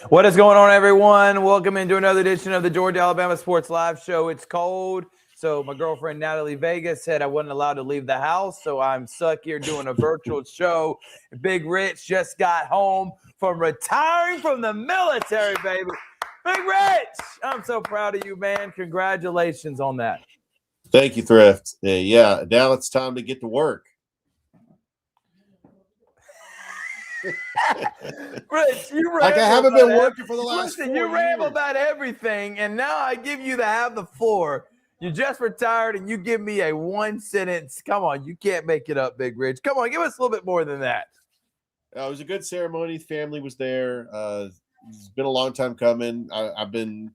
What is going on, everyone? Welcome into another edition of the Georgia Alabama Sports Live Show. It's cold, so my girlfriend Natalie Vega said I wasn't allowed to leave the house, so I'm stuck here doing a virtual show. Big Rich just got home from retiring from the military, baby. Big Rich, I'm so proud of you, man. Congratulations on that. Thank you, Thrift. Yeah, now it's time to get to work. Rich, you like I haven't been working for the last 4 years. You ramble about everything, and now I give you to have the floor. You just retired, and you give me a one sentence. Come on, you can't make it up, Big Rich. Come on, give us a little bit more than that. It was a good ceremony. The family was there. It's been a long time coming. I've been,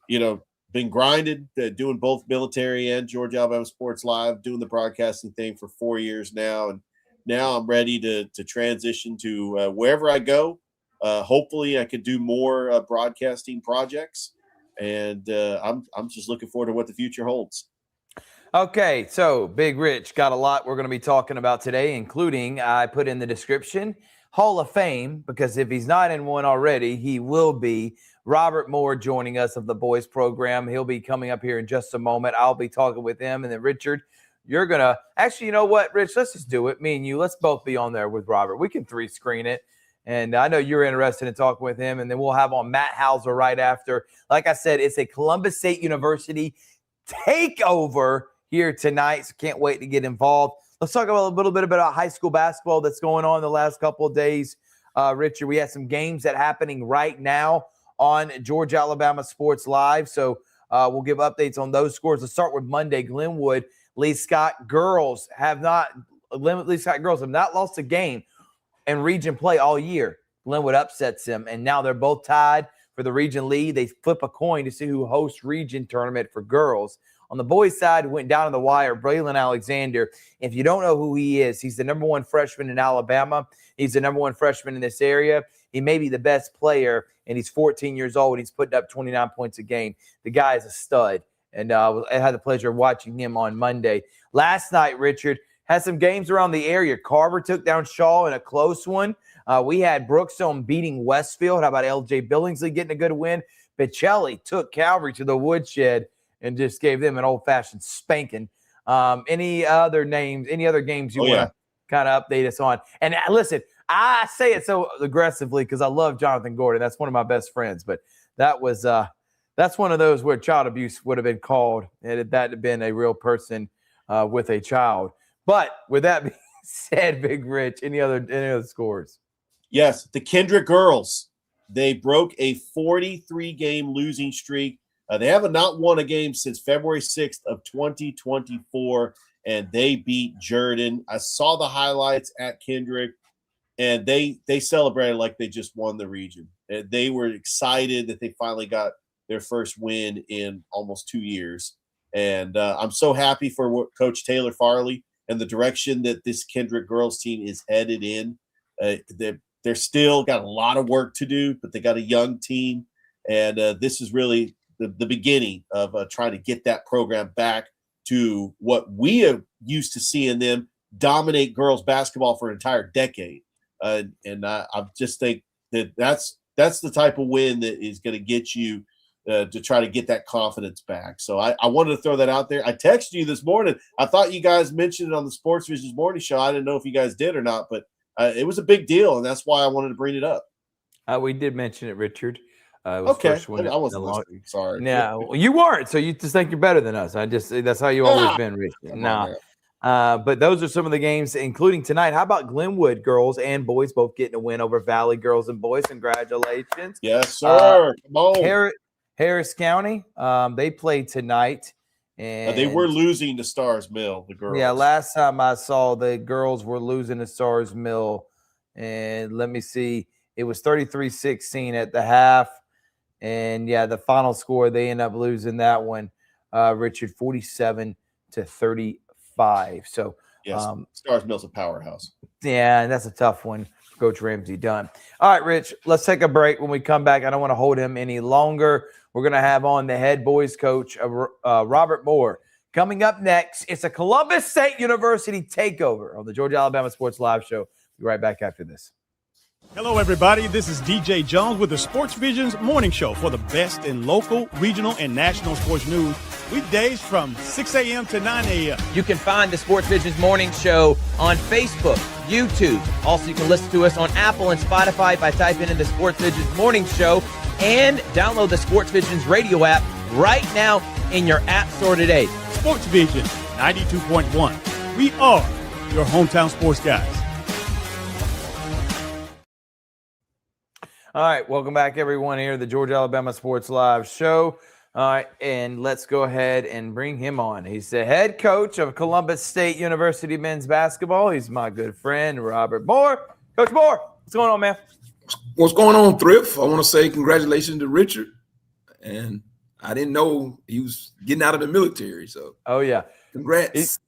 been grinded, doing both military and Georgia Alabama Sports Live, doing the broadcasting thing for 4 years now, and now I'm ready to transition to wherever I go. Hopefully, I could do more broadcasting projects, and I'm just looking forward to what the future holds. Okay, so Big Rich got a lot we're going to be talking about today, including I put in the description Hall of Fame, because if he's not in one already, he will be. Robert Moore joining us of the Boys program. He'll be coming up here in just a moment. I'll be talking with him, and then Richard. You're going to – actually, you know what, Rich? Let's just do it. Me and you, let's both be on there with Robert. We can three-screen it. And I know you're interested in talking with him. And then we'll have on Matt Hauser right after. Like I said, it's a Columbus State University takeover here tonight. So can't wait to get involved. Let's talk about a little bit about high school basketball that's going on the last couple of days. Richard, we have some games that are happening right now on Georgia Alabama Sports Live. So we'll give updates on those scores. Let's start with Monday. Glenwood Lee Scott girls have not lost a game in region play all year. Glenwood upsets them, and now they're both tied for the region lead. They flip a coin to see who hosts region tournament for girls. On the boys' side, went down to the wire, Braylon Alexander. If you don't know who he is, he's the number one freshman in Alabama. He's the number one freshman in this area. He may be the best player, and he's 14 years old, and he's putting up 29 points a game. The guy is a stud. And I had the pleasure of watching him on Monday. Last night, Richard, had some games around the area. Carver took down Shaw in a close one. We had Brookstone beating Westfield. How about L.J. Billingsley getting a good win? Pacelli took Calvary to the woodshed and just gave them an old-fashioned spanking. Any other games you want to kind of update us on? And listen, I say it so aggressively because I love Jonathan Gordon. That's one of my best friends. But that was that's one of those where child abuse would have been called, and that had been a real person with a child. But with that being said, Big Rich, any other scores? Yes, the Kendrick girls, they broke a 43-game losing streak. They haven't not won a game since February 6th of 2024, and they beat Jordan. I saw the highlights at Kendrick, and they celebrated like they just won the region. They were excited that they finally got their first win in almost 2 years. And I'm so happy for Coach Taylor Farley and the direction that this Kendrick girls team is headed in. They're still got a lot of work to do, but they got a young team. And this is really the beginning of trying to get that program back to what we are used to seeing them dominate girls basketball for an entire decade. And I just think that's the type of win that is going to get you to try to get that confidence back. So I wanted to throw that out there. I texted you this morning. I thought you guys mentioned it on the Sports Visions Morning Show. I didn't know if you guys did or not, but it was a big deal, and that's why I wanted to bring it up. We did mention it, Richard. Okay, I wasn't listening. Sorry. No, you weren't. So you just think you're better than us. That's how you always been, Richard. No. But those are some of the games, including tonight. How about Glenwood girls and boys both getting a win over Valley girls and boys? Congratulations. Yes, sir. Come on. Harris County, they played tonight. And they were losing to Stars Mill, the girls. Yeah, last time I saw the girls were losing to Stars Mill. And let me see. It was 33-16 at the half. And, yeah, the final score, they end up losing that one, Richard, 47-35. So, yes, Stars Mill's a powerhouse. Yeah, and that's a tough one. Coach Ramsey done. All right, Rich, let's take a break. When we come back, I don't want to hold him any longer. We're going to have on the head boys coach, Robert Moore. Coming up next, it's a Columbus State University takeover on the Georgia Alabama Sports Live Show. Be right back after this. Hello, everybody. This is DJ Jones with the Sports Visions Morning Show for the best in local, regional, and national sports news. Weekdays from 6 a.m. to 9 a.m. You can find the Sports Visions Morning Show on Facebook, YouTube. Also, you can listen to us on Apple and Spotify by typing in the Sports Visions Morning Show and download the Sports Visions radio app right now in your app store today. Sports Vision 92.1. We are your hometown sports guys. All right, welcome back, everyone, here to the Georgia Alabama Sports Live show. All right, and let's go ahead and bring him on. He's the head coach of Columbus State University men's basketball. He's my good friend, Robert Moore. Coach Moore, what's going on, man? What's going on, Thrift? I want to say congratulations to Richard. And I didn't know he was getting out of the military, so. Oh, yeah. Congrats.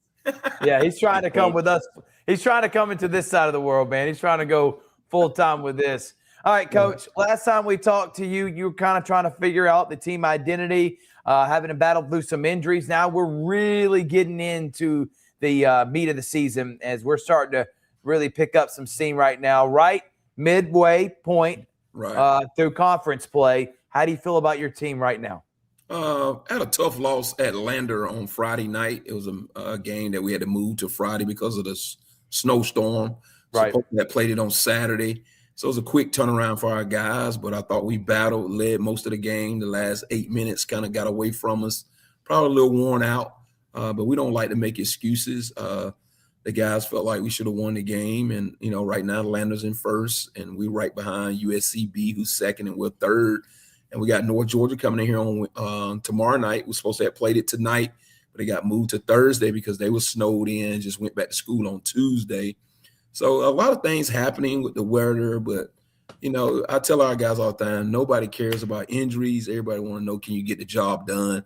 He's trying to come with us. He's trying to come into this side of the world, man. He's trying to go full-time with this. All right, Coach, last time we talked to you, you were kind of trying to figure out the team identity, having to battle through some injuries. Now we're really getting into the meat of the season as we're starting to really pick up some steam right now, right midway point through conference play. How do you feel about your team right now? Had a tough loss at Lander on Friday night. It was a game that we had to move to Friday because of the snowstorm. Right. That played it on Saturday. So it was a quick turnaround for our guys, but I thought we battled, led most of the game. The last 8 minutes kind of got away from us. Probably a little worn out, but we don't like to make excuses. The guys felt like we should have won the game, and, right now Lander's in first, and we're right behind USCB, who's second, and we're third. And we got North Georgia coming in here on tomorrow night. We're supposed to have played it tonight, but they got moved to Thursday because they were snowed in, just went back to school on Tuesday. So a lot of things happening with the weather, but, I tell our guys all the time, nobody cares about injuries. Everybody want to know, can you get the job done?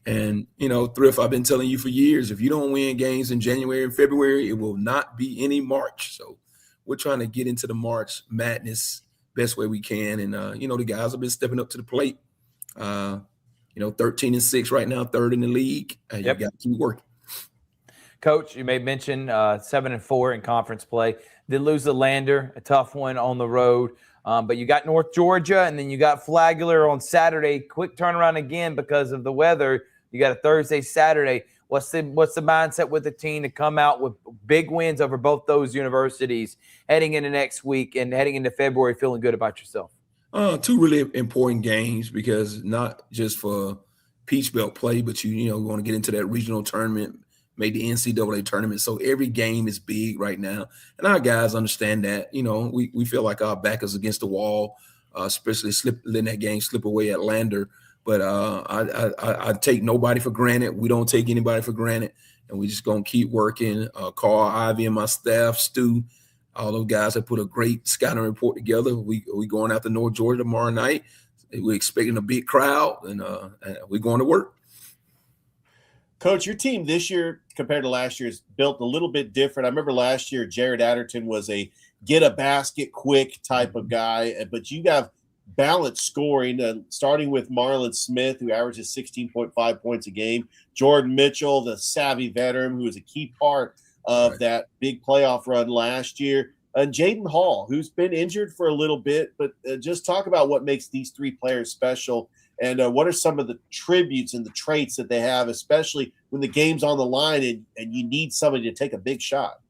And, Thrift, I've been telling you for years, if you don't win games in January and February, it will not be any March. So we're trying to get into the March madness best way we can. And, the guys have been stepping up to the plate. 13-6 right now, third in the league. You got to keep working. Coach, you may mention 7-4 in conference play. Did lose to Lander, a tough one on the road. But you got North Georgia, and then you got Flagler on Saturday. Quick turnaround again because of the weather. You got a Thursday, Saturday. What's the mindset with the team to come out with big wins over both those universities heading into next week and heading into February, feeling good about yourself? Two really important games because not just for Peach Belt play, but you want to get into that regional tournament, made the NCAA tournament. So every game is big right now. And our guys understand that. We feel like our back is against the wall, especially letting that game slip away at Lander. But I take nobody for granted. We don't take anybody for granted. And we just going to keep working. Carl, Ivy, and my staff, Stu, all those guys have put a great scouting report together. We going out to North Georgia tomorrow night. We're expecting a big crowd, and we're going to work. Coach, your team this year compared to last year is built a little bit different. I remember last year Jared Adderton was a get a basket quick type of guy, but you have balanced scoring, starting with Marlon Smith, who averages 16.5 points a game, Jordan Mitchell, the savvy veteran who was a key part of that big playoff run last year, and Jaden Hall, who's been injured for a little bit, but just talk about what makes these three players special. And what are some of the tributes and the traits that they have, especially when the game's on the line and you need somebody to take a big shot?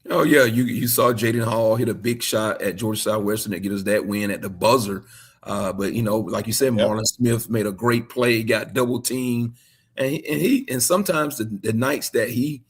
Oh, yeah. You saw Jaden Hall hit a big shot at Georgia Southwestern to get us that win at the buzzer. But, like you said, Marlon Smith made a great play, got double teamed. And sometimes the nights that he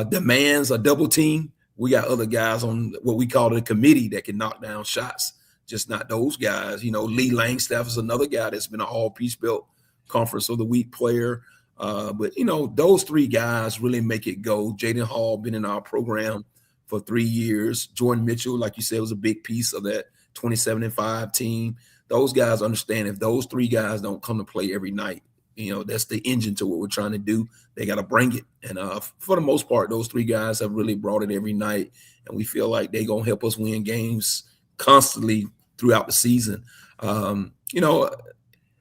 demands a double team, we got other guys on what we call the committee that can knock down shots. Just not those guys. Lee Langstaff is another guy that's been an all Peach Belt Conference of the Week player. But those three guys really make it go. Jaden Hall been in our program for 3 years. Jordan Mitchell, like you said, was a big piece of that 27-5 team. Those guys understand if those three guys don't come to play every night, that's the engine to what we're trying to do. They got to bring it. And for the most part, those three guys have really brought it every night. And we feel like they're going to help us win games constantly throughout the season. I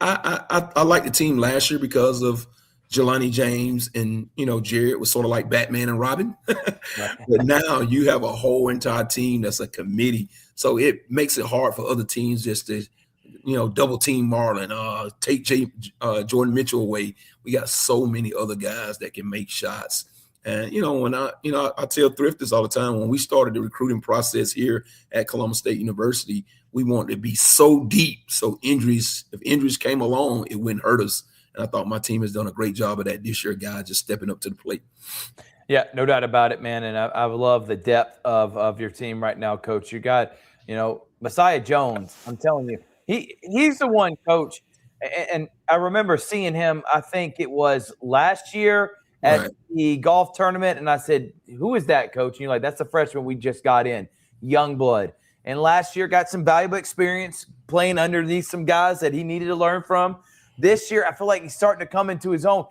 like the team last year because of Jelani James and, Jared was sort of like Batman and Robin. But now you have a whole entire team that's a committee. So it makes it hard for other teams just to, double team Marlon, take Jordan Mitchell away. We got so many other guys that can make shots. And, when I tell Thrifters all the time, when we started the recruiting process here at Columbus State University, we wanted to be so deep. So if injuries came along, it wouldn't hurt us. And I thought my team has done a great job of that this year, guys, just stepping up to the plate. Yeah, no doubt about it, man. And I love the depth of your team right now, Coach. You got, Messiah Jones. I'm telling you, he's the one, Coach. And I remember seeing him, I think it was last year at the golf tournament. And I said, who is that, Coach? And you're like, that's the freshman we just got in, young blood. And last year got some valuable experience playing underneath some guys that he needed to learn from. This year, I feel like he's starting to come into his own.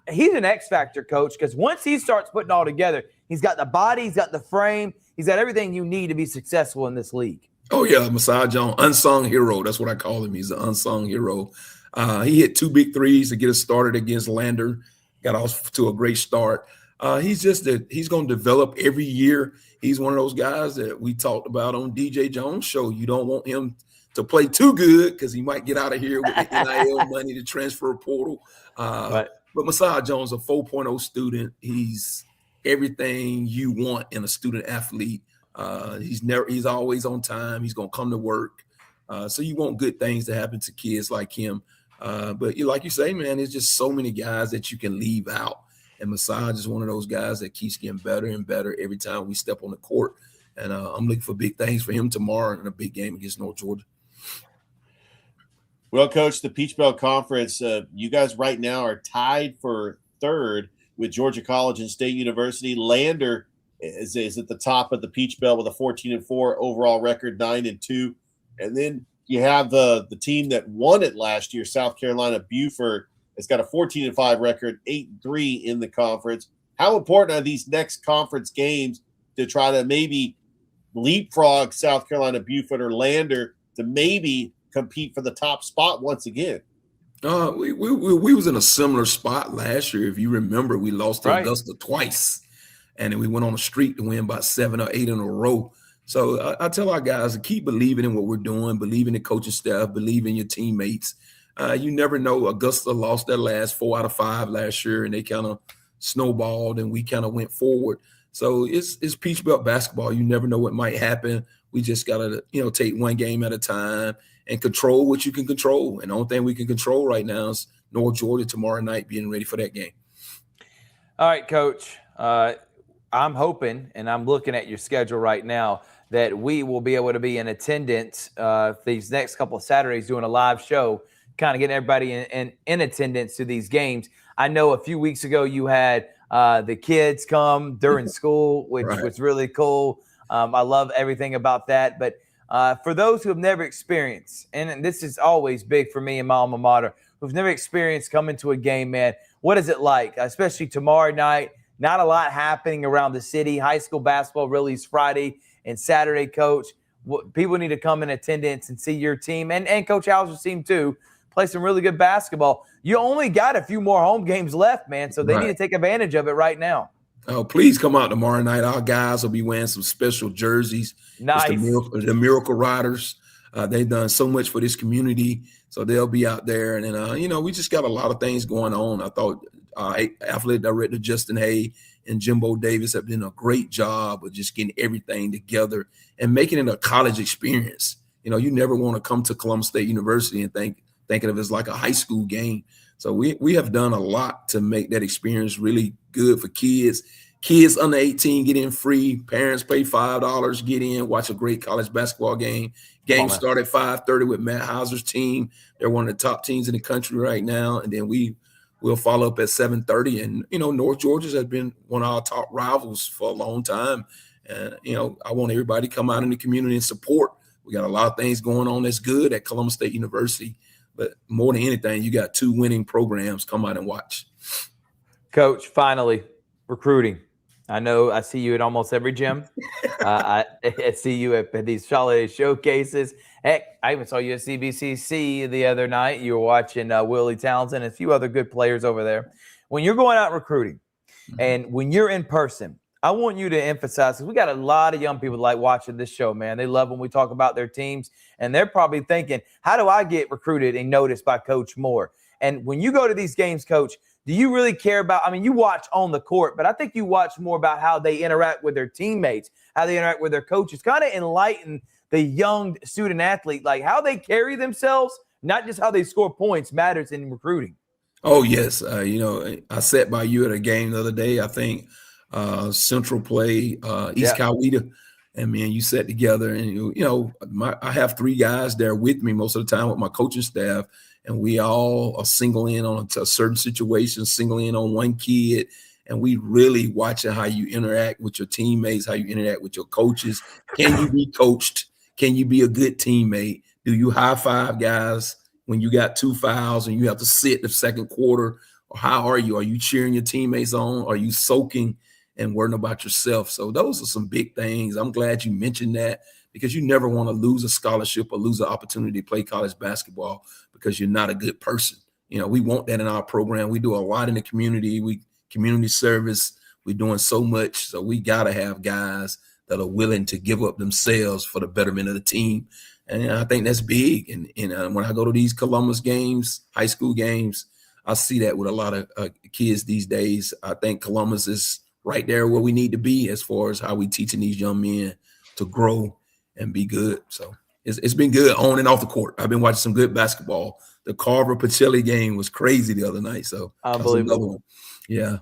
He's an X factor, Coach, because once he starts putting it all together, he's got the body, he's got the frame, he's got everything you need to be successful in this league. Oh, yeah, Messiah Jones, unsung hero. That's what I call him. He's an unsung hero. He hit 2 big threes to get us started against Lander. Got off to a great start. He's going to develop every year. He's one of those guys that we talked about on DJ Jones' show. You don't want him to play too good because he might get out of here with the NIL money, the transfer portal. But Messiah Jones, a 4.0 student, he's everything you want in a student athlete. He's always on time. He's going to come to work. So you want good things to happen to kids like him. But like you say, man, there's just so many guys that you can leave out. And Messiah is one of those guys that keeps getting better and better every time we step on the court. And I'm looking for big things for him tomorrow in a big game against North Georgia. Well, Coach, the Peach Belt Conference, you guys right now are tied for third with Georgia College and State University. Lander is at the top of the Peach Belt with a 14-4 overall record, 9-2. And then you have the team that won it last year, South Carolina Buford. It's got a 14-5 record, 8-3 in the conference. How important are these next conference games to try to maybe leapfrog South Carolina Buford or Lander to maybe compete for the top spot once again? We was in a similar spot last year. If you remember, we lost to Augusta twice, and then we went on a streak to win about 7 or 8 in a row. So I tell our guys to keep believing in what we're doing, believe in the coaching staff, believe in your teammates. You never know. Augusta lost their last 4 out of 5 last year, and they kind of snowballed, and we kind of went forward. So it's Peach Belt basketball. You never know what might happen. We just got to, take one game at a time and control what you can control. And the only thing we can control right now is North Georgia tomorrow night, being ready for that game. All right, Coach. I'm hoping, and I'm looking at your schedule right now, that we will be able to be in attendance these next couple of Saturdays doing a live show, kind of getting everybody in attendance to these games. I know a few weeks ago you had the kids come during school, which was really cool. I love everything about that. But for those who have never experienced, and this is always big for me and my alma mater, who've never experienced coming to a game, man, what is it like? Especially tomorrow night, not a lot happening around the city. High school basketball really is Friday and Saturday, Coach. People need to come in attendance and see your team and Coach Hauser's team too play some really good basketball. You only got a few more home games left, man, so they need to take advantage of it right now. Oh, please come out tomorrow night. Our guys will be wearing some special jerseys. Nice. It's the Miracle Riders. They've done so much for this community, so they'll be out there. And then, we just got a lot of things going on. I thought athletic director Justin Hay and Jimbo Davis have done a great job of just getting everything together and making it a college experience. You never want to come to Columbus State University and thinking of it as like a high school game. So we have done a lot to make that experience really good for kids. Kids under 18 get in free. Parents pay $5, get in, watch a great college basketball game. Game start at 5:30 with Matt Hauser's team. They're one of the top teams in the country right now. And then we'll follow up at 7:30. And, North Georgia has been one of our top rivals for a long time. And, I want everybody to come out in the community and support. We got a lot of things going on that's good at Columbus State University. But more than anything, you got 2 winning programs. Come out and watch. Coach, finally, recruiting. I know I see you at almost every gym. I see you at these holiday showcases. Heck, I even saw you at CBCC the other night. You were watching Willie Townsend and a few other good players over there. When you're going out recruiting and when you're in person, I want you to emphasize, because we got a lot of young people that like watching this show, man. They love when we talk about their teams, and they're probably thinking, how do I get recruited and noticed by Coach Moore? And when you go to these games, Coach, do you really care about, I mean, you watch on the court, but I think you watch more about how they interact with their teammates, how they interact with their coaches, kind of enlighten the young student athlete, like how they carry themselves, not just how they score points, matters in recruiting. Oh, yes. I sat by you at a game the other day. I think Central play East Coweta. And, man, you sat together and, I have 3 guys there with me most of the time with my coaching staff, and we all are single in on a certain situation, single in on one kid, and we really watching how you interact with your teammates, how you interact with your coaches. Can you be coached? Can you be a good teammate? Do you high five guys when you got 2 fouls and you have to sit the second quarter? Or how are you? Are you cheering your teammates on? Are you soaking and worrying about yourself? So those are some big things. I'm glad you mentioned that, because you never want to lose a scholarship or lose an opportunity to play college basketball because you're not a good person. We want that in our program. We do a lot in the community. We community service. We're doing so much. So we got to have guys that are willing to give up themselves for the betterment of the team. And I think that's big. And when I go to these Columbus games, high school games, I see that with a lot of kids these days. I think Columbus is right there where we need to be as far as how we teaching these young men to grow and be good. So it's been good on and off the court. I've been watching some good basketball. The Carver-Pacelli game was crazy the other night. So unbelievable. Yeah.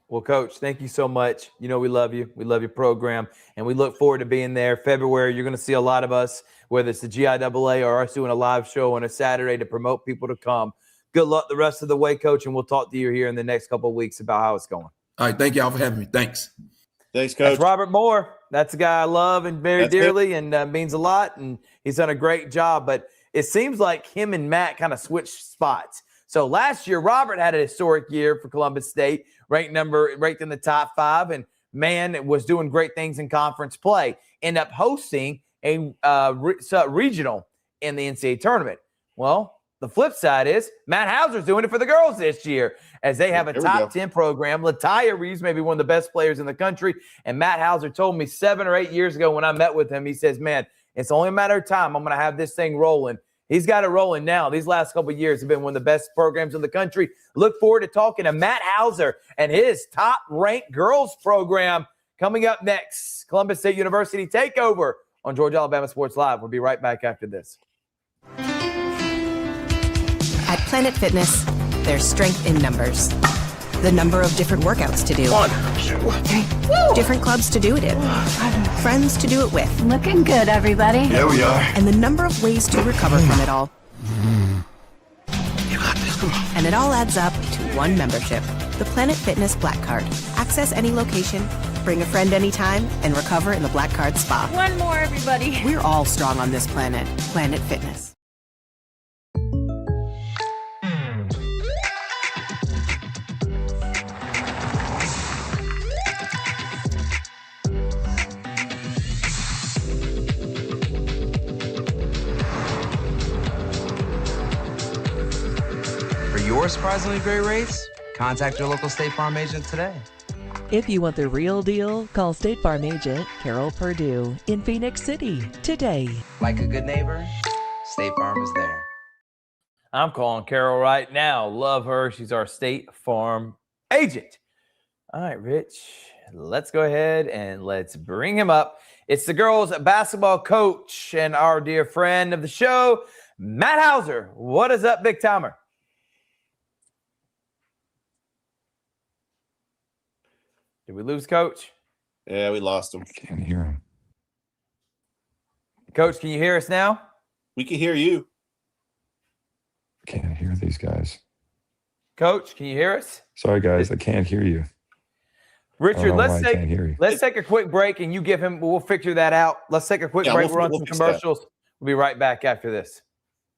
Well, Coach, thank you so much. We love you. We love your program, and we look forward to being there. February, you're going to see a lot of us, whether it's the GIAA or us doing a live show on a Saturday to promote people to come. Good luck the rest of the way, Coach, and we'll talk to you here in the next couple of weeks about how it's going. All right. Thank y'all for having me. Thanks. Thanks, Coach. That's Robert Moore. That's a guy I love and very dearly, and means a lot, and he's done a great job. But it seems like him and Matt kind of switched spots. So last year, Robert had a historic year for Columbus State, ranked in the top 5, and man, was doing great things in conference play. End up hosting a regional in the NCAA tournament. Well, the flip side is Matt Hauser's doing it for the girls this year, as they have a top 10 program. Latia Reeves may be one of the best players in the country, and Matt Hauser told me 7 or 8 years ago when I met with him, he says, man, it's only a matter of time. I'm going to have this thing rolling. He's got it rolling now. These last couple of years have been one of the best programs in the country. Look forward to talking to Matt Hauser and his top-ranked girls program coming up next. Columbus State University Takeover on Georgia Alabama Sports Live. We'll be right back after this. At Planet Fitness, there's strength in numbers. The number of different workouts to do. 1, 2, 3. Different clubs to do it in. Friends to do it with. Looking good, everybody. Yeah, we are. And the number of ways to recover from it all. You got this. Come on. And it all adds up to one membership. The Planet Fitness Black Card. Access any location, bring a friend anytime, and recover in the Black Card Spa. One more, everybody. We're all strong on this planet. Planet Fitness. Your surprisingly great rates? Contact your local State Farm agent today. If you want the real deal, call State Farm agent Carol Purdue in Phoenix City today. Like a good neighbor, State Farm is there. I'm calling Carol right now. Love her. She's our State Farm agent. All right, Rich, let's go ahead and let's bring him up. It's the girls' basketball coach and our dear friend of the show, Matt Hauser. What is up, big timer? Did we lose Coach? Yeah, we lost him. Can't hear him. Coach, can you hear us now? We can hear you. Can't hear these guys. Coach, can you hear us? Sorry, guys, I can't hear you. Richard, let's can't hear you. take a quick break and you give him. We'll figure that out. Let's take a quick break. We'll run some commercials. We'll be right back after this.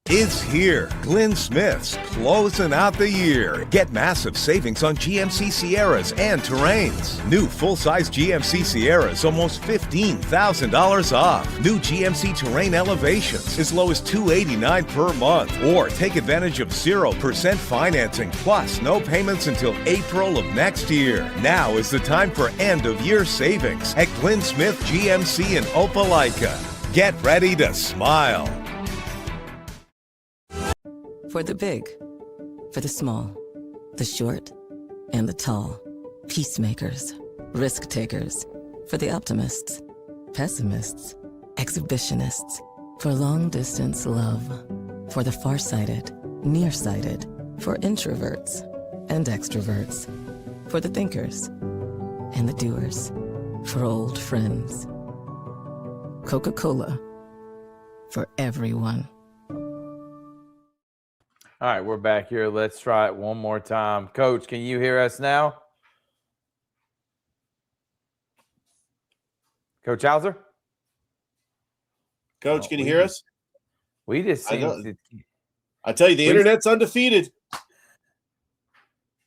It's here. Glenn Smith's closing out the year. Get massive savings on GMC Sierras and Terrains. New full-size GMC Sierras almost $15,000 off. New GMC Terrain Elevations as low as $289 per month. Or take advantage of 0% financing plus no payments until April of next year. Now is the time for end-of-year savings at Glenn Smith GMC in Opelika. Get ready to smile. For the big, for the small, the short, and the tall. Peacemakers, risk takers. For the optimists, pessimists, exhibitionists. For long distance love. For the farsighted, nearsighted. For introverts and extroverts. For the thinkers and the doers. For old friends. Coca-Cola. For everyone. All right, we're back here. Let's try it one more time. Coach, can you hear us now? Coach Hauser? Coach, can you hear us? We just seem to... I tell you, the internet's undefeated.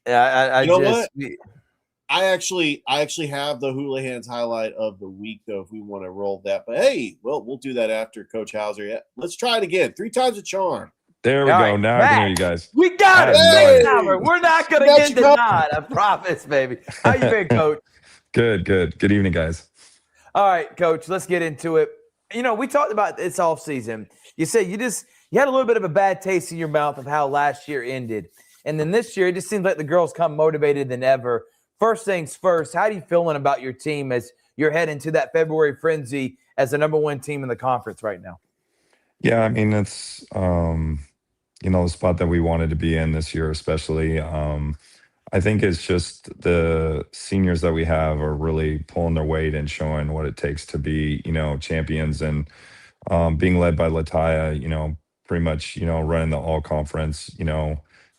Yeah, you know what? I actually have the Houlihan's highlight of the week, though, if we want to roll that. But hey, well, we'll do that after Coach Hauser. Yeah, let's try it again. 3 times a charm. There we go. Now I can hear you guys. We got it. We're not going to get denied. I promise, baby. How you been, Coach? Good. Good evening, guys. All right, Coach, let's get into it. You know, we talked about this offseason. You said you had a little bit of a bad taste in your mouth of how last year ended. And then this year, it just seems like the girls come motivated than ever. First things first, how are you feeling about your team as you're heading to that February frenzy as the number 1 team in the conference right now? Yeah, I mean, it's, the spot that we wanted to be in this year, especially. I think it's just the seniors that we have are really pulling their weight and showing what it takes to be, champions, and being led by Lataya, pretty much, running the all conference,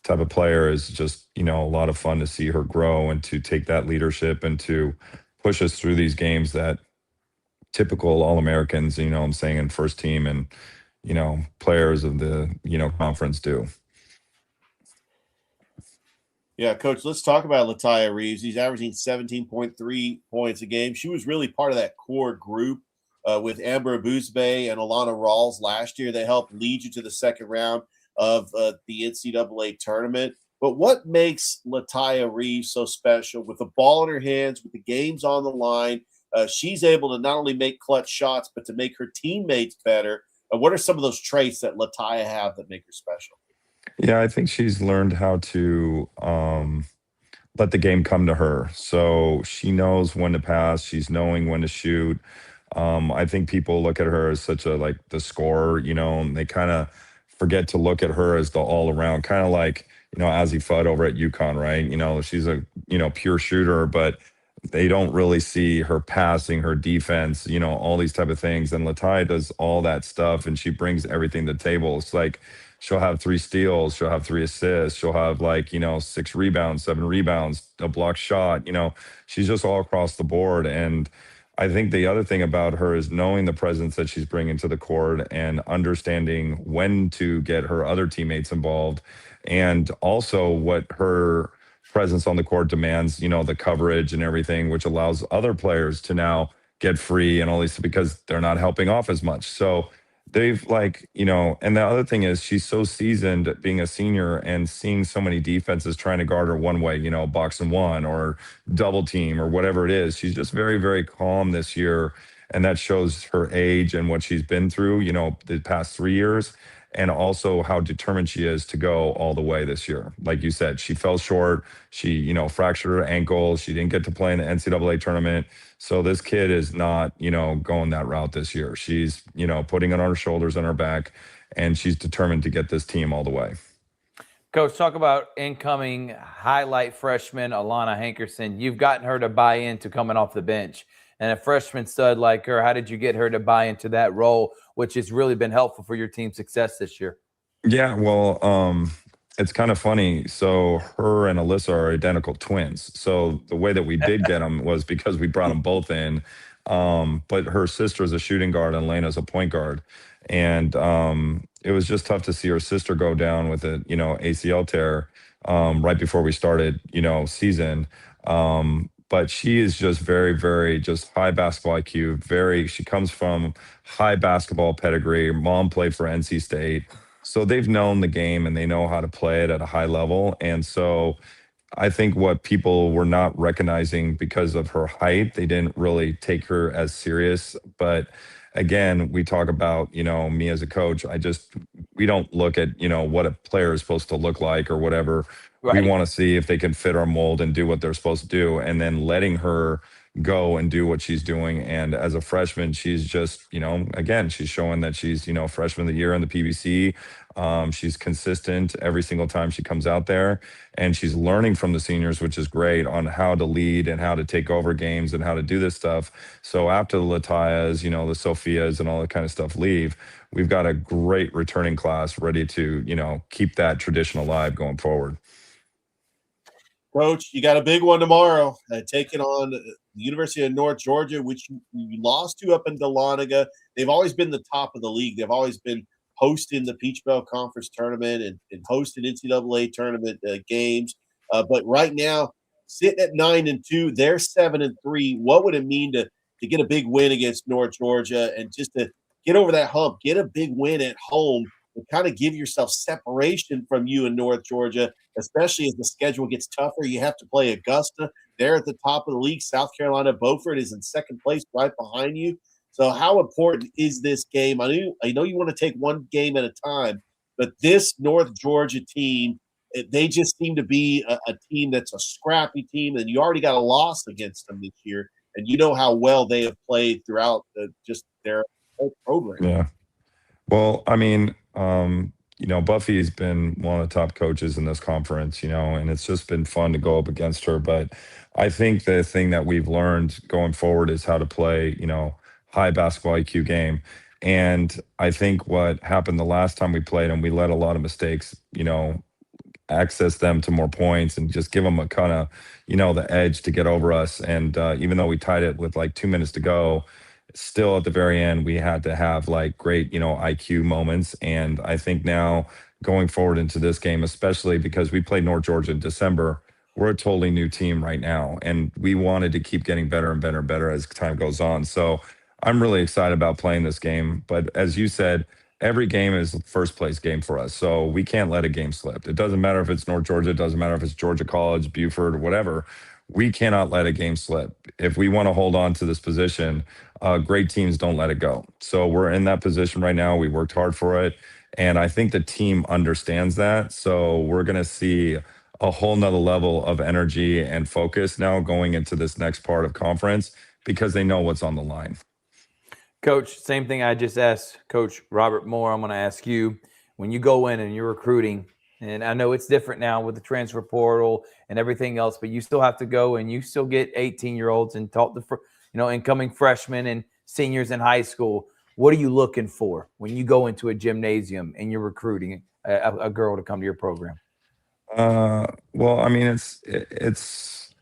type of player is just, a lot of fun to see her grow and to take that leadership and to push us through these games that typical All-Americans, I'm saying, in first team and, players of the, conference do. Yeah, Coach, let's talk about Lataya Reeves. He's averaging 17.3 points a game. She was really part of that core group with Amber Abuzbe and Alana Rawls last year. They helped lead you to the second round of the NCAA tournament. But what makes Lataya Reeves so special? With the ball in her hands, with the games on the line, she's able to not only make clutch shots, but to make her teammates better. What are some of those traits that Lataya have that make her special? Yeah, I think she's learned how to let the game come to her. So she knows when to pass. She's knowing when to shoot. I think people look at her as such a, the scorer, and they kind of forget to look at her as the all-around, kind of like, Azzi Fudd over at UConn, right? She's a, pure shooter, but they don't really see her passing, her defense, all these type of things. And Lataya does all that stuff, and she brings everything to the table. It's like she'll have 3 steals, she'll have 3 assists, she'll have 6 rebounds, 7 rebounds, a block shot. She's just all across the board. And I think the other thing about her is knowing the presence that she's bringing to the court and understanding when to get her other teammates involved, and also what her presence on the court demands, the coverage and everything, which allows other players to now get free and all these, because they're not helping off as much. So they've and the other thing is she's so seasoned being a senior and seeing so many defenses trying to guard her one way, box and one or double team or whatever it is. She's just very, very calm this year. And that shows her age and what she's been through, the past 3 years, and also how determined she is to go all the way this year. Like you said, she fell short. She, fractured her ankle. She didn't get to play in the NCAA tournament. So this kid is not, going that route this year. She's, putting it on her shoulders and her back, and she's determined to get this team all the way. Coach, talk about incoming highlight freshman Alana Hankerson. You've gotten her to buy into coming off the bench. And a freshman stud like her, how did you get her to buy into that role, which has really been helpful for your team's success this year? Yeah, well, it's kind of funny. So her and Alyssa are identical twins. So the way that we did get them was because we brought them both in. But her sister is a shooting guard and Lena's a point guard. And it was just tough to see her sister go down with a, ACL tear right before we started, season. But she is just very, very just high basketball IQ. She comes from high basketball pedigree. Mom played for NC State. So they've known the game and they know how to play it at a high level. And so I think what people were not recognizing because of her height, they didn't really take her as serious. But again, we talk about, me as a coach, we don't look at, what a player is supposed to look like or whatever. Right. We want to see if they can fit our mold and do what they're supposed to do. And then letting her go and do what she's doing. And as a freshman, she's just, again, she's showing that she's, freshman of the year in the PBC. She's consistent every single time she comes out there, and she's learning from the seniors, which is great, on how to lead and how to take over games and how to do this stuff. So after the Latayas, the Sophias and all that kind of stuff leave, we've got a great returning class ready to, keep that tradition alive going forward. Coach, you got a big one tomorrow, taking on the University of North Georgia, which you lost to up in Dahlonega. They've always been the top of the league. They've always been hosting the Peach Belt Conference tournament and hosting NCAA tournament games. But right now, sitting at 9-2, they're 7-3. What would it mean to get a big win against North Georgia and just to get over that hump, get a big win at home, and kind of give yourself separation from you in North Georgia, especially as the schedule gets tougher? You have to play Augusta. They're at the top of the league. South Carolina Beaufort is in second place right behind you. So how important is this game? I know you want to take one game at a time, but this North Georgia team, they just seem to be a team that's a scrappy team, and you already got a loss against them this year, and you know how well they have played throughout just their whole program. Yeah. Well, I mean, Buffy's been one of the top coaches in this conference, and it's just been fun to go up against her. But I think the thing that we've learned going forward is how to play, high basketball IQ game. And I think what happened the last time we played them, we let a lot of mistakes, access them to more points and just give them a kind of, the edge to get over us. And even though we tied it with like 2 minutes to go, still at the very end, we had to have like great, IQ moments. And I think now going forward into this game, especially because we played North Georgia in December, we're a totally new team right now. And we wanted to keep getting better and better and better as time goes on. So I'm really excited about playing this game. But as you said, every game is a first place game for us. So we can't let a game slip. It doesn't matter if it's North Georgia. It doesn't matter if it's Georgia College, Buford, or whatever. We cannot let a game slip. If we want to hold on to this position, great teams don't let it go. So we're in that position right now. We worked hard for it. And I think the team understands that. So we're going to see a whole nother level of energy and focus now going into this next part of conference because they know what's on the line. Coach, same thing I just asked Coach Robert Moore. I'm going to ask you, when you go in and you're recruiting, and I know it's different now with the transfer portal and everything else, but you still have to go and you still get 18-year-olds and talk to, incoming freshmen and seniors in high school. What are you looking for when you go into a gymnasium and you're recruiting a girl to come to your program? Well, I mean, it's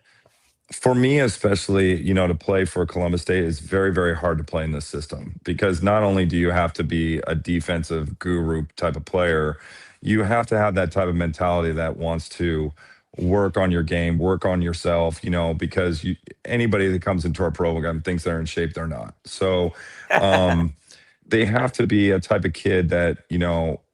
for me, especially, to play for Columbus State is very, very hard to play in this system because not only do you have to be a defensive guru type of player, you have to have that type of mentality that wants to work on your game, work on yourself, because anybody that comes into our program thinks they're in shape, they're not. So they have to be a type of kid that,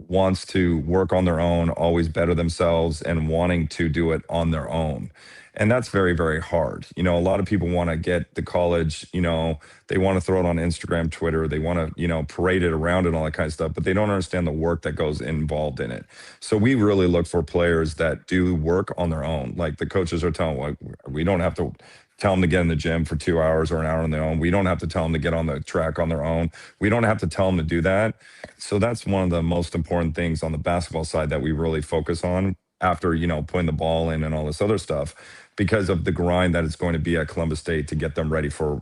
wants to work on their own, always better themselves and wanting to do it on their own. And that's very, very hard. A lot of people want to get the college, they want to throw it on Instagram, Twitter. They want to, parade it around and all that kind of stuff, but they don't understand the work that goes involved in it. So we really look for players that do work on their own. Like the coaches are telling, like, we don't have to tell them to get in the gym for 2 hours or an hour on their own. We don't have to tell them to get on the track on their own. We don't have to tell them to do that. So that's one of the most important things on the basketball side that we really focus on after, putting the ball in and all this other stuff. because of the grind that it's going to be at Columbus State to get them ready for,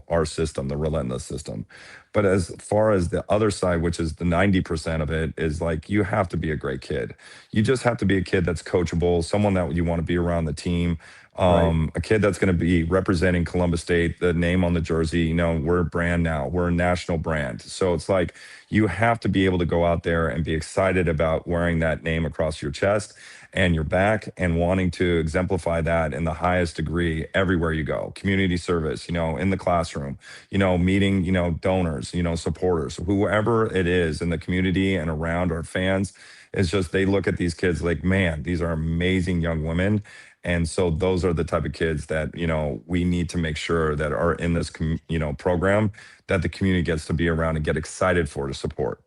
our system, the relentless system. But as far as the other side, which is the 90% of it, is like you have to be a great kid. You just have to be a kid that's coachable, someone that you want to be around the team. A kid that's going to be representing Columbus State, the name on the jersey. We're a brand now. We're a national brand. So it's like you have to be able to go out there and be excited about wearing that name across your chest and your back and wanting to exemplify that in the highest degree everywhere you go. Community service, in the classroom, meeting, donors, supporters, whoever it is in the community and around our fans. It's just they look at these kids like, man, these are amazing young women. And so those are the type of kids that, we need to make sure that are in this, program that the community gets to be around and get excited for to support.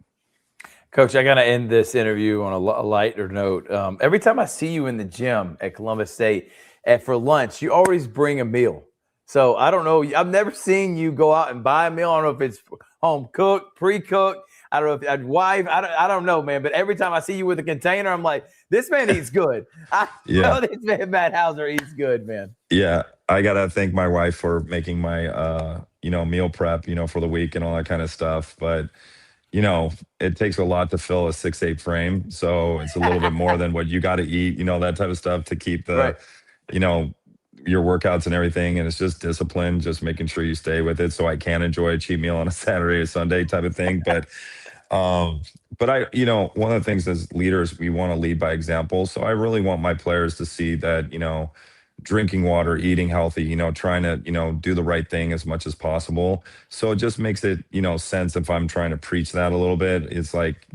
Coach, I got to end this interview on a lighter note. Every time I see you in the gym at Columbus State for lunch, you always bring a meal. So I don't know. I've never seen you go out and buy a meal. I don't know if it's home cooked, pre-cooked. I don't know if I'd wife. I don't know, man. But every time I see you with a container, I'm like, this man eats good. I know this man, Matt Hauser, eats good, man. Yeah, I gotta thank my wife for making my meal prep, for the week and all that kind of stuff. But it takes a lot to fill a 6'8" frame, so it's a little bit more than what you got to eat, that type of stuff to keep the, your workouts and everything. And it's just discipline, just making sure you stay with it, so I can enjoy a cheat meal on a Saturday or Sunday type of thing. But I, one of the things as leaders, we want to lead by example. So I really want my players to see that, drinking water, eating healthy, trying to, do the right thing as much as possible. So it just makes it, sense if I'm trying to preach that a little bit. It's like,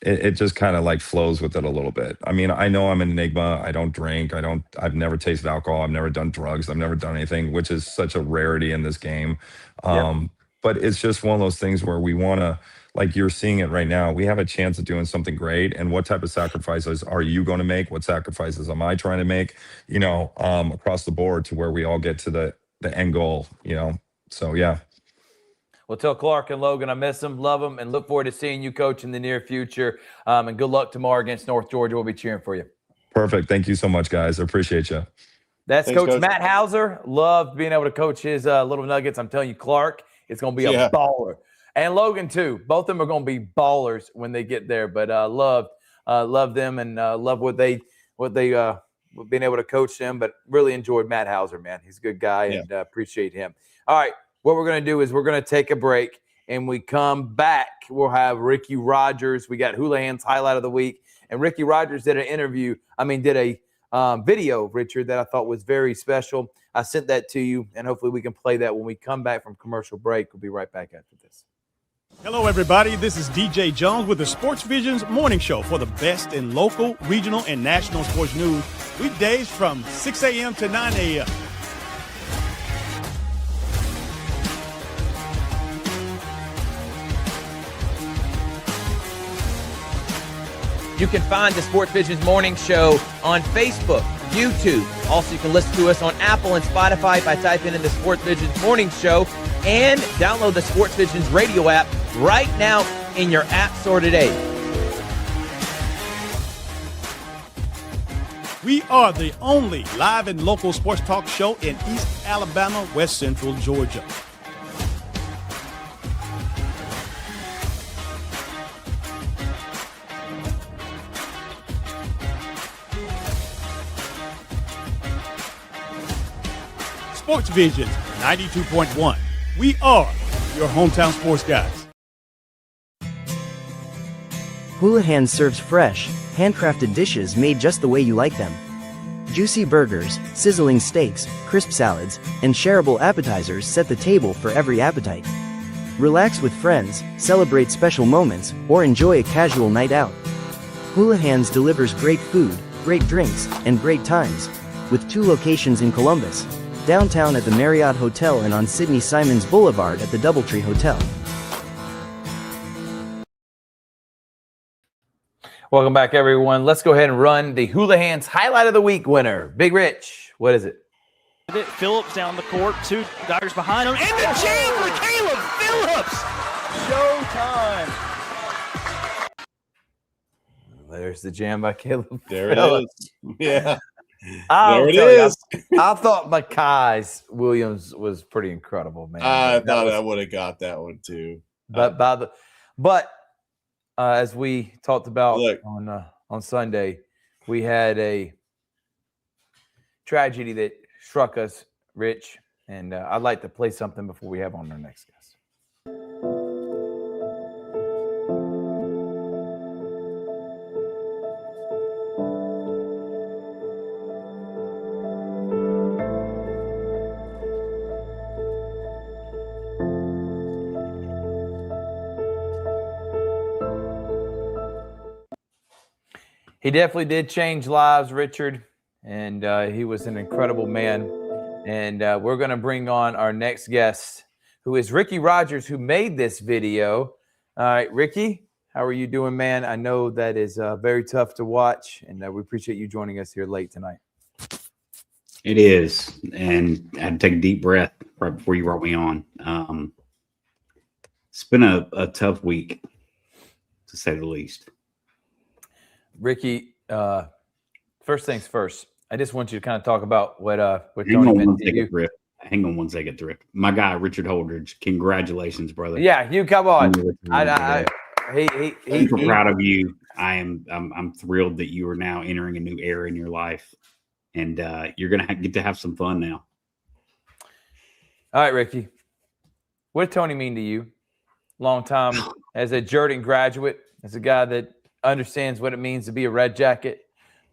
it just kind of like flows with it a little bit. I mean, I know I'm an enigma. I don't drink. I've never tasted alcohol. I've never done drugs. I've never done anything, which is such a rarity in this game. But it's just one of those things where we want to, like you're seeing it right now, we have a chance of doing something great. And what type of sacrifices are you going to make? What sacrifices am I trying to make, across the board to where we all get to the end goal, So, yeah. Well, tell Clark and Logan I miss them, love them, and look forward to seeing you, Coach, in the near future. And good luck tomorrow against North Georgia. We'll be cheering for you. Perfect. Thank you so much, guys. I appreciate you. Thanks, Coach Matt Hauser. Loved being able to coach his little Nuggets. I'm telling you, Clark, it's going to be a baller. And Logan, too. Both of them are going to be ballers when they get there. But love them and love what they being able to coach them. But really enjoyed Matt Hauser, man. He's a good guy and appreciate him. All right. What we're going to do is we're going to take a break, and we come back. We'll have Ricky Rogers. We got Houlihan's highlight of the week, and Ricky Rogers did a video, Richard, that I thought was very special. I sent that to you, and hopefully we can play that when we come back from commercial break. We'll be right back after this. Hello, everybody. This is DJ Jones with the Sports Visions Morning Show for the best in local, regional, and national sports news. Weekdays from 6 a.m. to 9 a.m. You can find the Sports Visions Morning Show on Facebook, YouTube. Also, you can listen to us on Apple and Spotify by typing in the Sports Visions Morning Show, and download the Sports Visions radio app right now in your app store today. We are the only live and local sports talk show in East Alabama, West Central Georgia. Sports Visions 92.1. We are your hometown sports guys. Houlihan serves fresh, handcrafted dishes made just the way you like them. Juicy burgers, sizzling steaks, crisp salads, and shareable appetizers set the table for every appetite. Relax with friends, celebrate special moments, or enjoy a casual night out. Houlihan's delivers great food, great drinks, and great times, with 2 locations in Columbus, downtown at the Marriott Hotel and on Sidney Simons Boulevard at the Doubletree Hotel. Welcome back, everyone. Let's go ahead and run the Houlihan's highlight of the week winner. Big Rich, what is it? Phillips down the court, 2 guys behind him, and the jam for Caleb Phillips! Showtime! There's the jam by Caleb There Phillips. it is. Yeah. There it is. I thought Makai's Williams was pretty incredible, man. I thought I would have got that one too. But as we talked about on Sunday, we had a tragedy that struck us, Rich, and I'd like to play something before we have on our next guest. He definitely did change lives, Richard, and he was an incredible man. And we're going to bring on our next guest, who is Ricky Rogers, who made this video. All right, Ricky, how are you doing, man? I know that is very tough to watch, and we appreciate you joining us here late tonight. It is, and I had to take a deep breath right before you brought me on. It's been a tough week, to say the least. Ricky, first things first. I just want you to kind of talk about what Tony meant to you. Hang on one second, Thrift. My guy, Richard Holdridge. Congratulations, brother. Yeah, you come on. I'm proud of you. I'm thrilled that you are now entering a new era in your life, and you're gonna get to have some fun now. All right, Ricky. What did Tony mean to you? Long time as a Jordan graduate, as a guy that understands what it means to be a Red Jacket.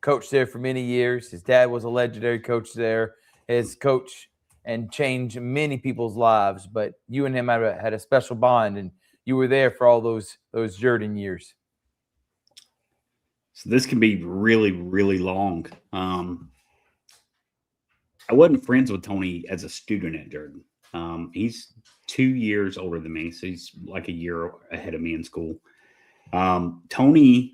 Coached there for many years. His dad was a legendary coach there. His coach and changed many people's lives. But you and him had a special bond, and you were there for all those Jordan years. So this can be really, really long. I wasn't friends with Tony as a student at Jordan. He's 2 years older than me, so he's like a year ahead of me in school. Tony,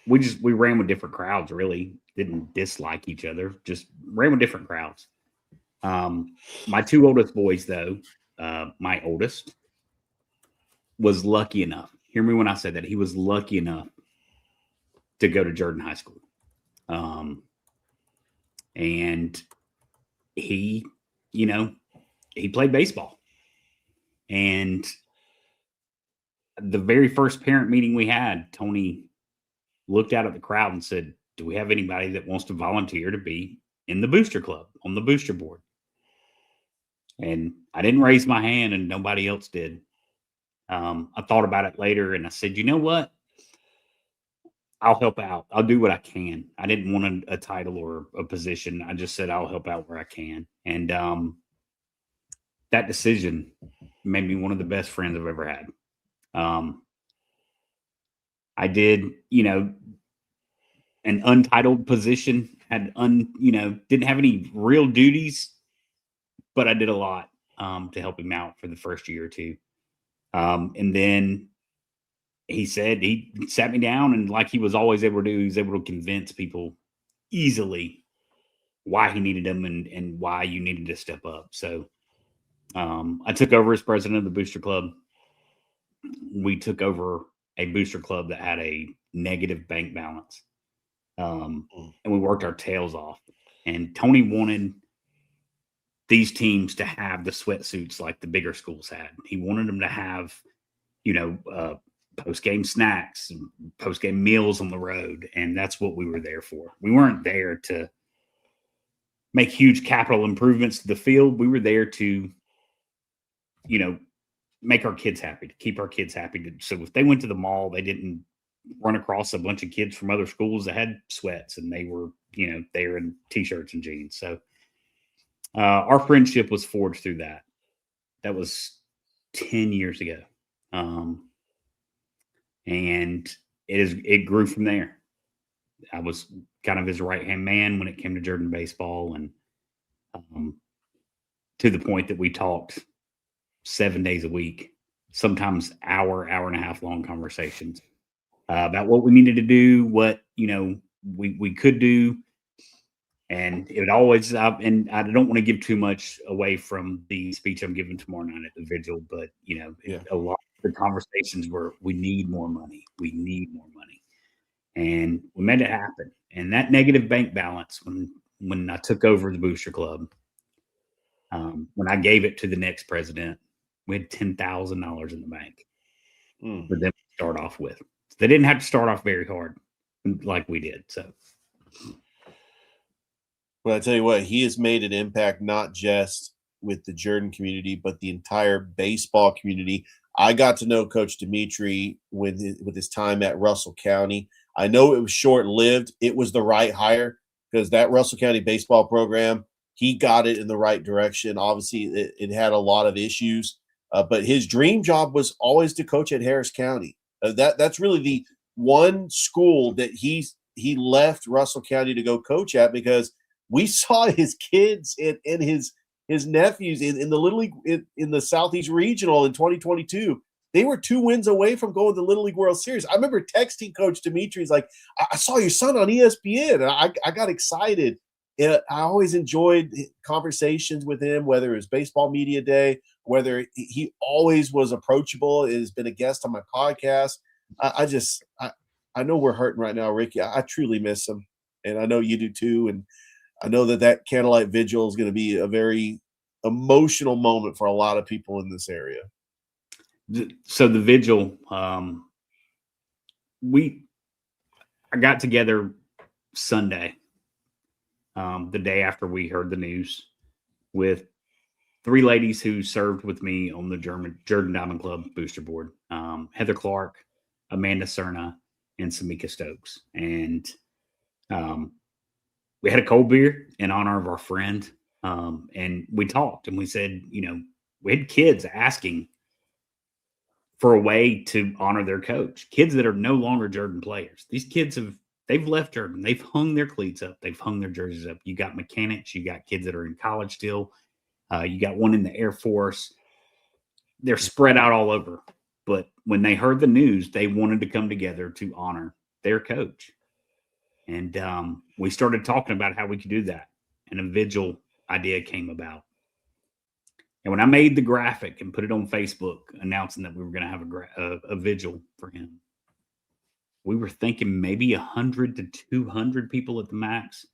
we ran with different crowds, really didn't dislike each other, just ran with different crowds. My two oldest boys, though, my oldest was lucky enough. Hear me when I say that. He was lucky enough to go to Jordan High School. And he played baseball. And the very first parent meeting we had, Tony looked out at the crowd and said, "Do we have anybody that wants to volunteer to be in the booster club, on the booster board?" And I didn't raise my hand, and nobody else did. I thought about it later, and I said, "You know what? I'll help out. I'll do what I can." I didn't want a title or a position. I just said, I'll help out where I can. And that decision made me one of the best friends I've ever had. I did, an untitled position, didn't have any real duties, but I did a lot to help him out for the first year or two. And then he said, he sat me down, and like he was always able to do, he was able to convince people easily why he needed them and why you needed to step up. So I took over as president of the booster club. We took over a booster club that had a negative bank balance. And we worked our tails off. And Tony wanted these teams to have the sweatsuits like the bigger schools had. He wanted them to have, post-game snacks and post-game meals on the road. And that's what we were there for. We weren't there to make huge capital improvements to the field. We were there to, make our kids happy, to keep our kids happy. So if they went to the mall, they didn't run across a bunch of kids from other schools that had sweats, and they were, they were in t-shirts and jeans. So our friendship was forged through that. That was 10 years ago. And it grew from there. I was kind of his right-hand man when it came to Jordan baseball, and to the point that we talked 7 days a week, sometimes hour and a half long conversations about what we needed to do, what, we could do. And it would always, and I don't want to give too much away from the speech I'm giving tomorrow night at the vigil, but, a lot of the conversations were, we need more money. We need more money. And we made it happen. And that negative bank balance, when I took over the Booster Club, when I gave it to the next president, we had $10,000 in the bank for them to start off with. They didn't have to start off very hard like we did. So, well, I tell you what, he has made an impact not just with the Jordan community, but the entire baseball community. I got to know Coach Dimitri with his time at Russell County. I know it was short-lived. It was the right hire because that Russell County baseball program, he got it in the right direction. Obviously, it had a lot of issues, but his dream job was always to coach at Harris County. That's really the one school that he left Russell County to go coach at, because we saw his kids and his nephews in the Little League in the Southeast Regional in 2022. They were 2 wins away from going to the Little League World Series. I remember texting Coach Dimitri. He's like, I saw your son on ESPN. And I got excited. And I always enjoyed conversations with him, whether it was baseball media day, whether he always was approachable. Has been a guest on my podcast. I know we're hurting right now, Ricky. I truly miss him. And I know you do too. And I know that candlelight vigil is going to be a very emotional moment for a lot of people in this area. So the vigil, I got together Sunday, the day after we heard the news, with 3 ladies who served with me on the Jordan Diamond Club booster board, Heather Clark, Amanda Cerna, and Samika Stokes. And we had a cold beer in honor of our friend. And we talked and we said, we had kids asking for a way to honor their coach, kids that are no longer Jordan players. These kids they've left Jordan. They've hung their cleats up. They've hung their jerseys up. You got mechanics. You got kids that are in college still. You got one in the Air Force. They're spread out all over. But when they heard the news, they wanted to come together to honor their coach. And we started talking about how we could do that. And a vigil idea came about. And when I made the graphic and put it on Facebook announcing that we were going to have a vigil for him, we were thinking maybe 100 to 200 people at the max.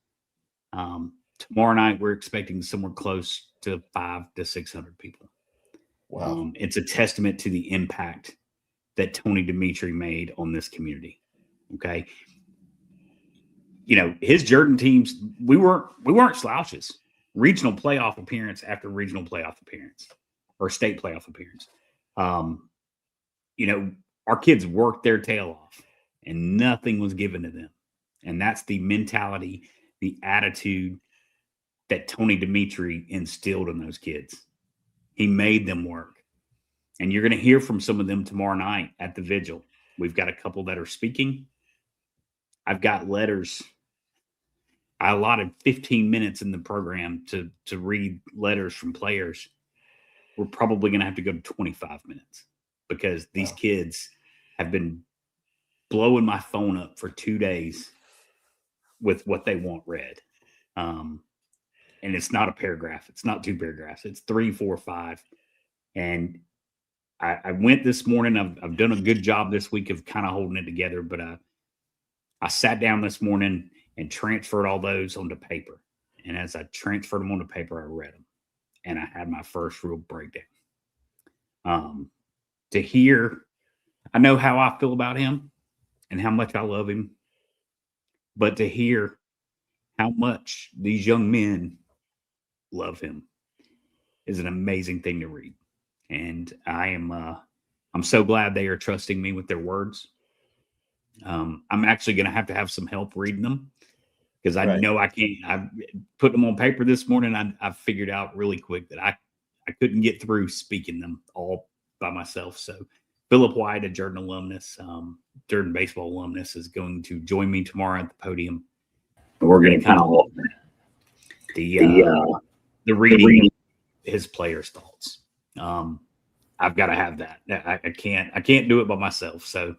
Tomorrow night, we're expecting somewhere close to 500 to 600 people. Wow. It's a testament to the impact that Tony Dimitri made on this community. Okay. His Jordan teams, we weren't slouches. Regional playoff appearance after regional playoff appearance, or state playoff appearance. Our kids worked their tail off and nothing was given to them. And that's the mentality, the attitude that Tony Dimitri instilled in those kids. He made them work. And you're going to hear from some of them tomorrow night at the vigil. We've got a couple that are speaking. I've got letters. I allotted 15 minutes in the program to read letters from players. We're probably going to have to go to 25 minutes because these kids have been blowing my phone up for 2 days with what they want read. And it's not a paragraph. It's not 2 paragraphs. It's 3, 4, 5. And I went this morning. I've done a good job this week of kind of holding it together, but I sat down this morning and transferred all those onto paper. And as I transferred them onto paper, I read them. And I had my first real breakdown. To hear, I know how I feel about him and how much I love him. But to hear how much these young men love him is an amazing thing to read. And I'm so glad they are trusting me with their words. I'm actually going to have some help reading them, because I know I can't. I put them on paper this morning. I figured out really quick that I couldn't get through speaking them all by myself. So Philip White, a Jordan alumnus, Jordan baseball alumnus, is going to join me tomorrow at the podium. And we're going to kind of the reading his players' thoughts. I've got to have that. I can't do it by myself. So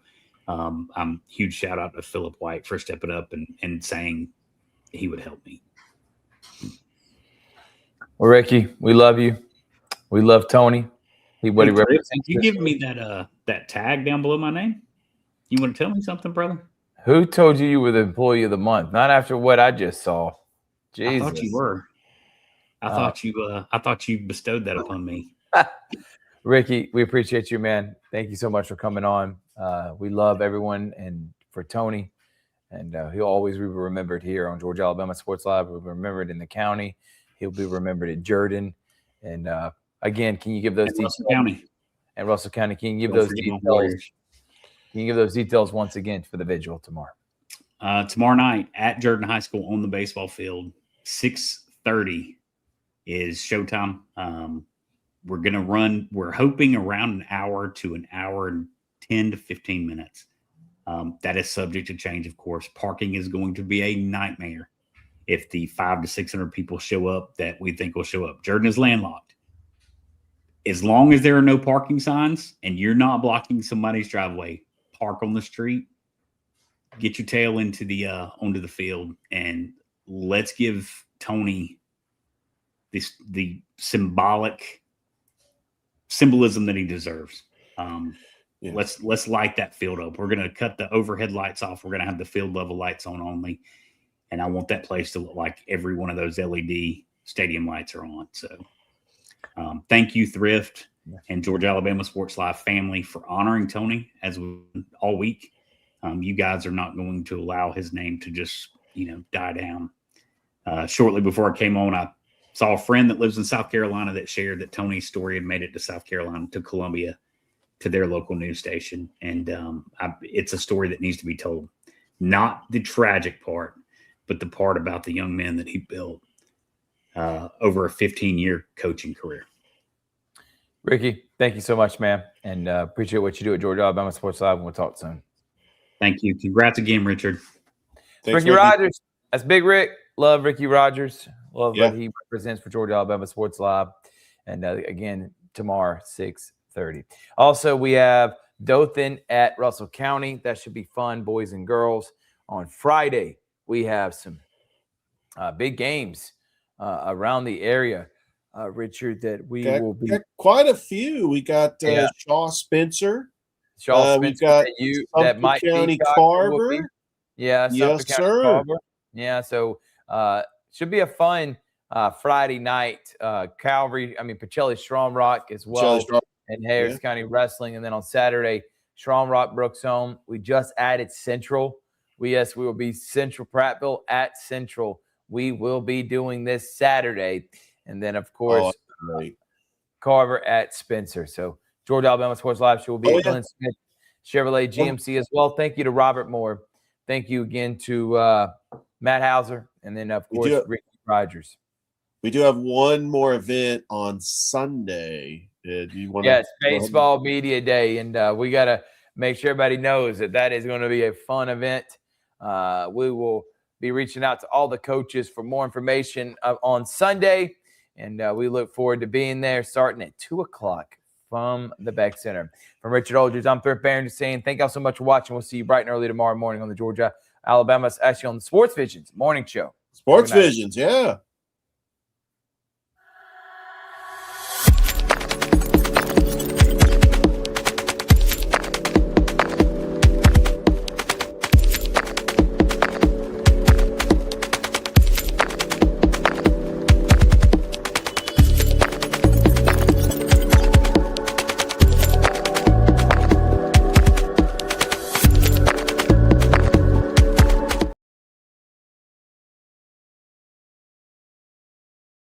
huge shout out to Philip White for stepping up and saying he would help me. Well, Ricky, we love you. We love Tony. He represents. You give me that tag down below my name? You want to tell me something, brother? Who told you were the employee of the month? Not after what I just saw. Jesus. I thought you were. I thought you bestowed that upon me. Ricky, we appreciate you, man. Thank you so much for coming on. We love everyone, and for Tony, and he'll always be remembered here on Georgia Alabama Sports Live. He'll be remembered in the county. He'll be remembered at Jordan. And again, can you give those details? Russell County. And Russell County, can you give those details? Can you give those details once again for the vigil tomorrow? Tomorrow night at Jordan High School on the baseball field, 6:30 is showtime. We're going to run, we're hoping around an hour to an hour and 10 to 15 minutes. That is subject to change, of course. Parking is going to be a nightmare if the 500 to 600 people show up that we think will show up. Jordan is landlocked. As long as there are no parking signs and you're not blocking somebody's driveway, park on the street, get your tail into the onto the field, and let's give Tony the symbolism that he deserves. Let's light that field up. We're going to cut the overhead lights off. We're going to have the field level lights on only. And I want that place to look like every one of those LED stadium lights are on. So thank you, Thrift and Georgia Alabama Sports Live family, for honoring Tony all week. You guys are not going to allow his name to just, die down. Shortly before I came on, I saw a friend that lives in South Carolina that shared that Tony's story had made it to South Carolina, to Columbia, to their local news station. And it's a story that needs to be told. Not the tragic part, but the part about the young men that he built over a 15-year coaching career. Ricky, thank you so much, man. And appreciate what you do at Georgia Alabama Sports Live, and we'll talk soon. Thank you. Congrats again, Richard. Thanks, Ricky Rogers. That's Big Rick. Love Ricky Rogers. Love Yeah. what he represents for Georgia Alabama Sports Live. And again, tomorrow, 6:30. Also, we have Dothan at Russell County. That should be fun, boys and girls. On Friday, we have some big games around the area, Richard, that we will be. Got quite a few. We got Shaw Spencer. Spencer, we got that might County be Carver. Yeah, yes, County sir. Carver. Yeah, so should be a fun Friday night. Pacelli Stromrock as well, and Harris County Wrestling. And then on Saturday, Stromrock Brooks Home. We just added Central. We will be Central Prattville at Central. We will be doing this Saturday. And then, of course, Carver at Spencer. So Georgia Alabama Sports Live show will be at Glenn Smith Chevrolet GMC as well. Thank you to Robert Moore. Thank you again to Matt Hauser. And then, of course, Ricky Rogers. We do have one more event on Sunday. Do you want to? Yes, Baseball Media Day. And we got to make sure everybody knows that is going to be a fun event. We will be reaching out to all the coaches for more information on Sunday. And we look forward to being there starting at 2 o'clock from the Beck Center. From Richard Aldridge, I'm Thrift Barron saying thank y'all so much for watching. We'll see you bright and early tomorrow morning on the Georgia Alabama, actually on the Sports Visions morning show. Sports Visions, yeah.